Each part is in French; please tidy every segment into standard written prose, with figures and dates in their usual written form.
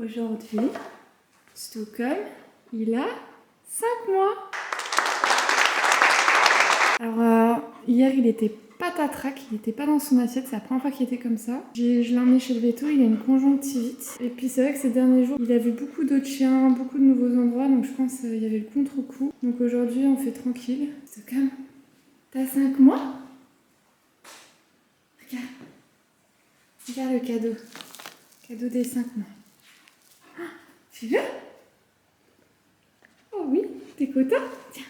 Aujourd'hui, Stockholm, il a 5 mois. Alors, hier, il était patatrac, il n'était pas dans son assiette, c'est la première fois qu'il était comme ça. Je l'ai emmené chez le veto, il a une conjonctivite. Et puis c'est vrai que ces derniers jours, il a vu beaucoup d'autres chiens, beaucoup de nouveaux endroits, donc je pense qu'il y avait le contre-coup. Donc aujourd'hui, on fait tranquille. Stockholm, t'as 5 mois? Regarde. Regarde le cadeau. Cadeau des 5 mois. Ah, fais-le. Oh oui, t'es content? Tiens.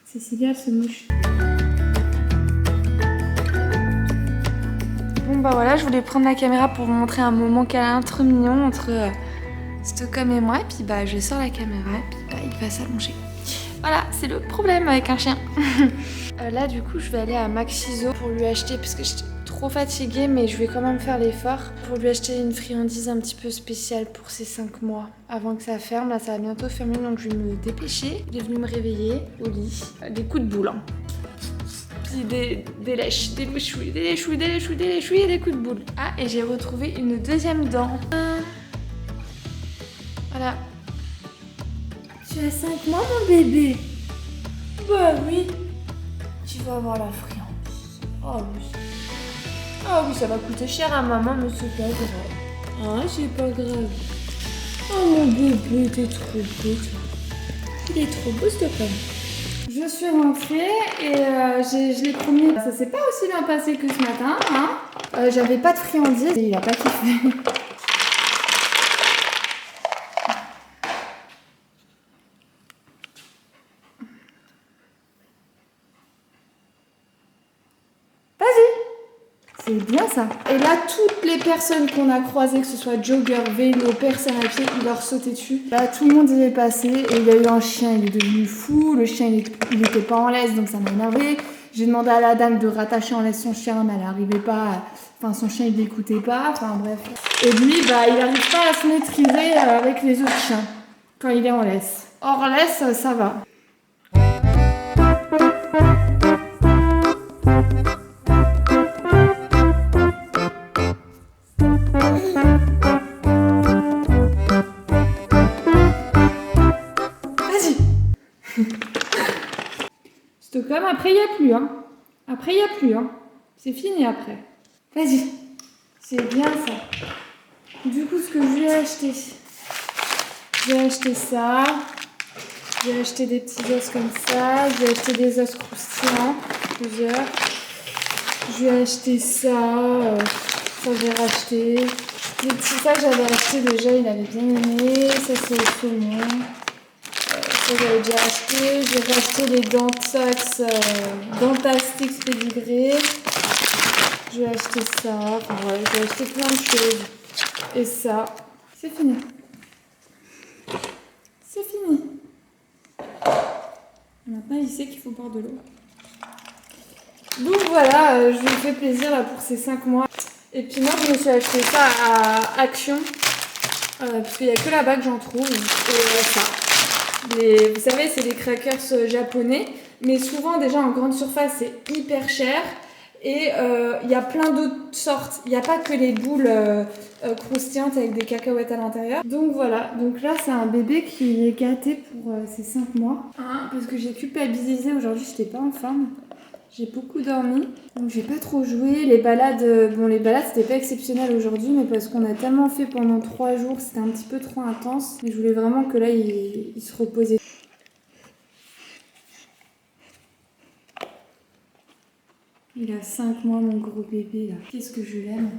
Cécilia, elle se mouche. Bon bah voilà, je voulais prendre la caméra pour vous montrer un moment câlin trop mignon entre Stockholm et moi. Et puis bah je sors la caméra et puis bah, il va s'allonger. Voilà, c'est le problème avec un chien. Là du coup je vais aller à Maxiso pour lui acheter, parce que j'étais trop fatiguée, mais je vais quand même faire l'effort pour lui acheter une friandise un petit peu spéciale pour ses 5 mois avant que ça ferme. Là ça va bientôt fermer, donc je vais me dépêcher. Il est venu me réveiller au lit. Des coups de boule hein. Puis des lèches, des louchouilles, des léchouilles, des léchouilles, des léchouilles et des coups de boule. Ah, et j'ai retrouvé une deuxième dent. Voilà. Tu as 5 mois mon bébé? Bah oui. Tu vas avoir la friandise. Oh oui. Ah oui, ça va coûter cher à maman, mais c'est pas grave. Ah, c'est pas grave. Oh mon bébé, t'es trop beau, toi. Il est trop beau, Stockholm. Je suis rentrée et je l'ai promis. Ça s'est pas aussi bien passé que ce matin, hein. J'avais pas de friandise et il a pas kiffé. C'est bien ça. Et là, toutes les personnes qu'on a croisées, que ce soit jogger, vélo, personne à pied, il leur sautait dessus. Là, tout le monde y est passé et il y a eu un chien, il est devenu fou. Le chien, il était pas en laisse, donc ça m'a énervé. J'ai demandé à la dame de rattacher en laisse son chien, mais elle n'arrivait pas. Enfin, son chien, il l'écoutait pas. Enfin, bref. Et lui, bah, il n'arrive pas à se maîtriser avec les autres chiens quand il est en laisse. Hors laisse, ça va. Stockholm, après il n'y a plus, hein. Après il n'y a plus, hein. C'est fini après. Vas-y. C'est bien ça. Du coup, ce que je lui ai acheté, j'ai acheté ça. J'ai acheté des petits os comme ça. J'ai acheté des os croustillants, plusieurs. Je lui ai acheté ça. Ça j'ai racheté. Les petits ça que j'avais acheté déjà, il avait bien aimé. Ça c'est le saumon. Ça j'avais déjà acheté. J'ai racheté les Dentax Dentastix pédigré. J'ai acheté ça. Enfin ouais, j'ai acheté plein de choses. Et ça, c'est fini. C'est fini. Maintenant il sait qu'il faut boire de l'eau. Donc voilà, je lui fais plaisir là pour ces 5 mois. Et puis moi je me suis acheté ça à Action. Parce qu'il n'y a que là-bas que j'en trouve. Et ça. Vous savez, c'est des crackers japonais, mais souvent déjà en grande surface c'est hyper cher et il y a plein d'autres sortes. Il n'y a pas que les boules croustillantes avec des cacahuètes à l'intérieur. Donc voilà, donc là c'est un bébé qui est gâté pour ses 5 mois. Parce que j'ai culpabilisé aujourd'hui, j'étais pas en forme. J'ai beaucoup dormi, donc j'ai pas trop joué. Les balades c'était pas exceptionnel aujourd'hui, mais parce qu'on a tellement fait pendant 3 jours, c'était un petit peu trop intense. Mais je voulais vraiment que là, il se reposait. Il a 5 mois, mon gros bébé, là. Qu'est-ce que je l'aime.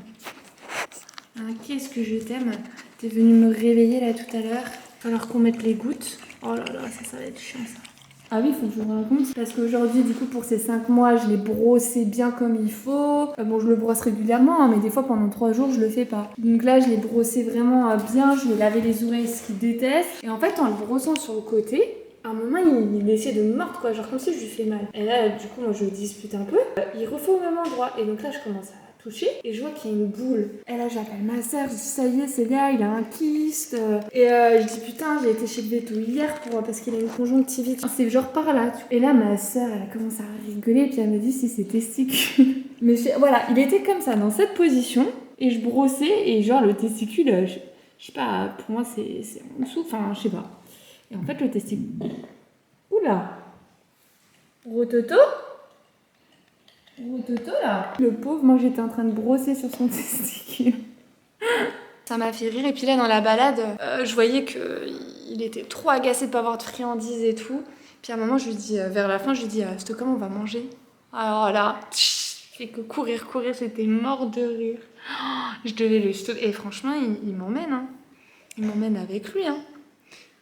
Qu'est-ce que je t'aime. T'es venu me réveiller, là, tout à l'heure. Il va falloir qu'on mette les gouttes. Oh là là, ça va être chiant, ça. Ah oui, il faut que je vous raconte. Parce qu'aujourd'hui, du coup, pour ces 5 mois, je l'ai brossé bien comme il faut. Bon, je le brosse régulièrement, hein, mais des fois, pendant 3 jours, je le fais pas. Donc là, je l'ai brossé vraiment bien. Je lui ai lavé les oreilles, ce qu'il déteste. Et en fait, en le brossant sur le côté, à un moment, il essaie de me mordre, quoi. Genre comme si je lui fais mal. Et là, du coup, moi, je dispute un peu. Il refait au même endroit. Et donc là, je commence à toucher et je vois qu'il y a une boule. Et là j'appelle ma soeur, je dis ça y est, c'est là, il a un kyste. Et je dis putain, j'ai été chez le veto hier parce qu'il a une conjonctivite. C'est genre par là. Et là ma soeur, elle a commencé à rigoler et puis elle me dit si c'est testicule. Mais voilà, il était comme ça, dans cette position. Et je brossais et genre le testicule, je sais pas, pour moi c'est en dessous, enfin je sais pas. Et en fait le testicule... Oula, Rototo là. Le pauvre, moi j'étais en train de brosser sur son testicule. Ça m'a fait rire. Et puis là, dans la balade, je voyais qu'il était trop agacé de pas avoir de friandises et tout. Puis à un moment, je lui dis, vers la fin, je lui dis, Stockholm, on va manger. Alors là, je fais que courir, j'étais mort de rire. Je devais le stopper. Et franchement, il m'emmène. Hein. Il m'emmène avec lui.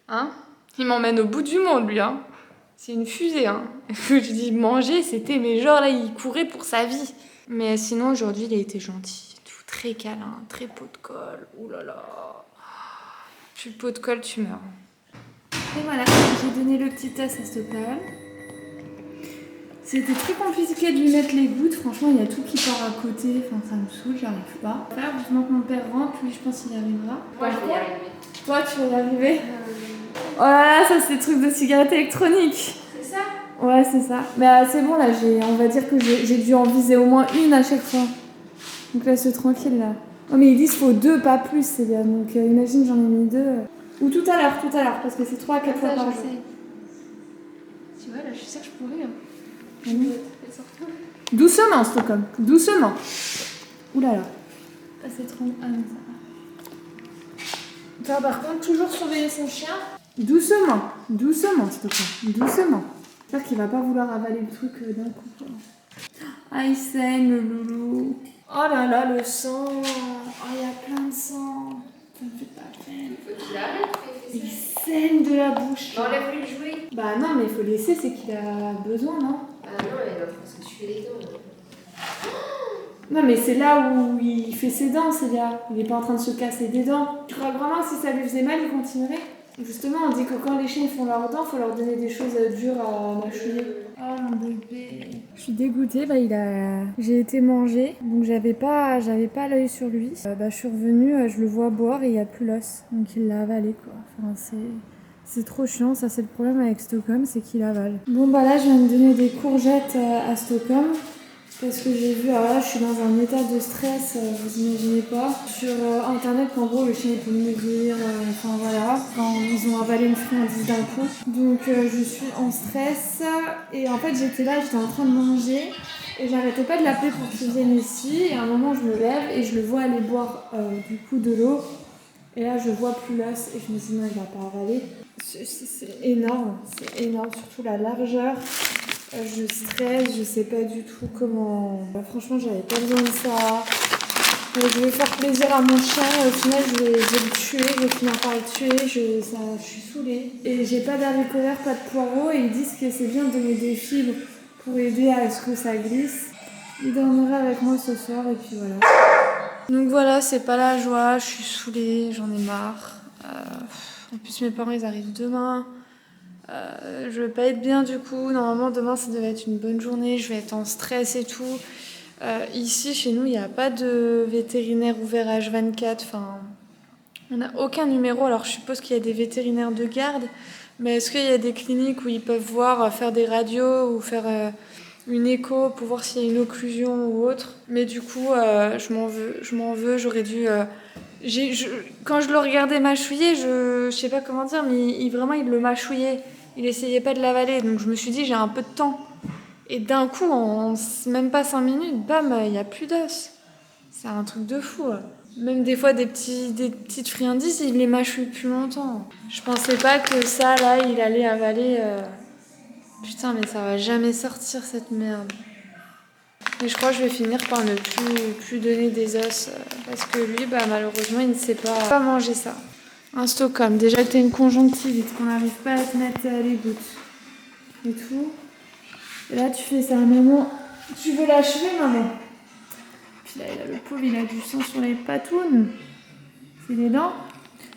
Hein. Il m'emmène au bout du monde, lui. Hein. C'est une fusée, hein. Je dis manger, c'était, mais genre là, il courait pour sa vie. Mais sinon, aujourd'hui, il a été gentil, tout très câlin, très pot de colle. Ouh là là. Plus le pot de colle, tu meurs. Et voilà, j'ai donné le petit test à Stockholm. C'était très compliqué de lui mettre les gouttes. Franchement, il y a tout qui part à côté. Enfin, ça me saoule, j'arrive pas. Faire justement que mon père rentre, lui, je pense qu'il y arrivera. Moi, je vais y arriver. Toi, tu vas y arriver. Oh là là, ça c'est le truc de cigarette électronique. C'est ça? Ouais, c'est ça. Mais c'est bon là, on va dire que j'ai dû en viser au moins une à chaque fois. Donc là, c'est tranquille là. Oh mais ils disent qu'il faut 2, pas plus, c'est bien. Donc imagine, j'en ai mis 2. Ou tout à l'heure, parce que c'est 3 à 4 fois par jour. Tu vois, là, je suis sûre que je pourrais. Doucement, Stockholm, doucement. Ouh là là. Ah, c'est trop... Ah non, ça va. Par contre, toujours surveiller son chien. Doucement, Stockholm, doucement. J'espère qu'il va pas vouloir avaler le truc d'un coup. Quoi. Ah, il saigne, le loulou. Oh là là, le sang. Oh, il y a plein de sang. Ça me fait pas peine. Il faut qu'il arrête. Il saigne de la bouche. Enlève-lui le jouet. Bah non, mais il faut laisser, c'est qu'il a besoin, non? Ah non, il doit se tuer les dents. Non, mais c'est là où il fait ses dents, c'est là. Il est pas en train de se casser des dents. Tu crois vraiment que si ça lui faisait mal, il continuerait? Justement, on dit que quand les chiens font leurs dents, il faut leur donner des choses dures à mâchouiller. Oh mon bébé. Je suis dégoûtée, j'ai été manger, donc j'avais pas l'œil sur lui. Je suis revenue, je le vois boire et il n'y a plus l'os. Donc il l'a avalé quoi. Enfin, c'est trop chiant, ça c'est le problème avec Stockholm, c'est qu'il avale. Bon bah là je viens de donner des courgettes à Stockholm. Parce que j'ai vu, alors là je suis dans un état de stress, vous imaginez pas. Sur internet qu'en gros le chien peut maigrir, enfin voilà, quand ils ont avalé une friandise d'un coup. Donc je suis en stress et en fait j'étais en train de manger et j'arrêtais pas de l'appeler pour qu'il vienne ici. Et à un moment je me lève et je le vois aller boire du coup de l'eau. Et là je vois plus l'os et je me dis non il va pas avaler. C'est énorme, surtout la largeur. Je stresse, je sais pas du tout comment... franchement, j'avais pas besoin de ça. Je vais faire plaisir à mon chien et au final, je vais le tuer, je vais finir par le tuer. Je suis saoulée. Et j'ai pas d'haricots verts, pas de poireaux et ils disent que c'est bien de donner des fibres pour aider à ce que ça glisse. Il dormira avec moi ce soir et puis voilà. Donc voilà, c'est pas la joie, je suis saoulée, j'en ai marre. En plus, mes parents, ils arrivent demain. Je vais pas être bien du coup. Normalement demain ça devait être une bonne journée, je vais être en stress et tout. Ici chez nous il n'y a pas de vétérinaire ouvert H24. Enfin, on n'a aucun numéro. Alors je suppose qu'il y a des vétérinaires de garde, mais est-ce qu'il y a des cliniques où ils peuvent voir, faire des radios ou faire une écho pour voir s'il y a une occlusion ou autre? Mais du coup je m'en veux. J'aurais dû... quand je le regardais mâchouiller, je sais pas comment dire, mais il le mâchouillait. Il essayait pas de l'avaler, donc je me suis dit j'ai un peu de temps. Et d'un coup, en même pas 5 minutes, bam, il n'y a plus d'os. C'est un truc de fou. Même des fois, des petites friandises, il les mâchouille plus longtemps. Je pensais pas que ça, là, il allait avaler... Putain, mais ça va jamais sortir cette merde. Et je crois que je vais finir par ne plus donner des os. Parce que lui, malheureusement, il ne sait pas manger ça. Un Stockholm, déjà que t'as une conjonctivite, qu'on n'arrive pas à te mettre les gouttes. et tout. Et là, tu fais ça, maman. Tu veux l'achever, maman? Puis là, le pauvre, il a du sang sur les patounes. C'est les dents.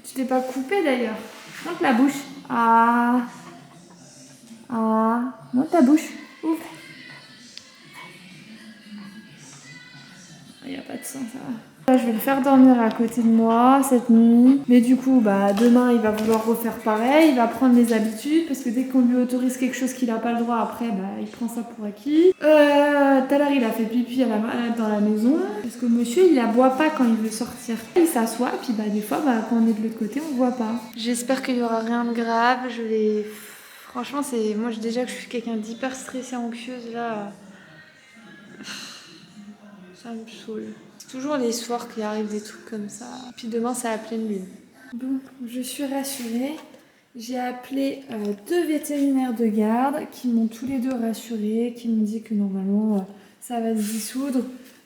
Tu t'es pas coupé d'ailleurs. Montre la bouche. Ah. Ah. Montre ta bouche. Ouvre. Il n'y a pas de sang, ça va. Là, je vais le faire dormir à côté de moi cette nuit. Mais du coup, demain, il va vouloir refaire pareil. Il va prendre les habitudes parce que dès qu'on lui autorise quelque chose qu'il n'a pas le droit, après, il prend ça pour acquis. Tout à l'heure, il a fait pipi dans la maison parce que monsieur, il la boit pas quand il veut sortir. Il s'assoit, puis des fois, quand on est de l'autre côté, on ne voit pas. J'espère qu'il n'y aura rien de grave. Franchement, moi, déjà que je suis quelqu'un d'hyper stressée, anxieuse, là... Ça me saoule. C'est toujours les soirs qu'il arrive des trucs comme ça. Puis demain, c'est à pleine lune. Bon, je suis rassurée. J'ai appelé 2 vétérinaires de garde qui m'ont tous les 2 rassurée, qui m'ont dit que normalement, ça va se dissoudre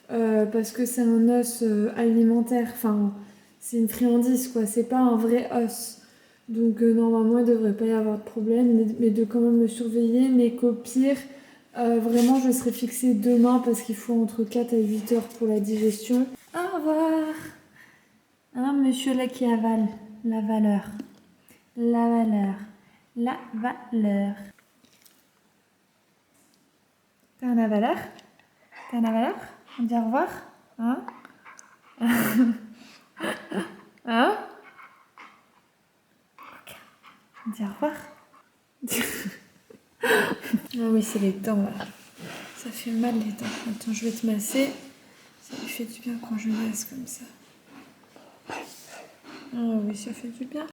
parce que c'est un os alimentaire. Enfin, c'est une friandise, quoi. C'est pas un vrai os. Donc, normalement, il devrait pas y avoir de problème, mais de quand même me surveiller, mais qu'au pire... vraiment, je serai fixée demain parce qu'il faut entre 4 et 8 heures pour la digestion. Au revoir. Hein, monsieur là qui avale la valeur. La valeur. La valeur. T'as un avaleur? T'as un avaleur? On dit au revoir? Hein? Hein? On dit au revoir? Ah oui, c'est les dents là. Ça fait mal les dents. Attends, je vais te masser. Ça lui fait du bien quand je masse comme ça. Ah oui, ça fait du bien.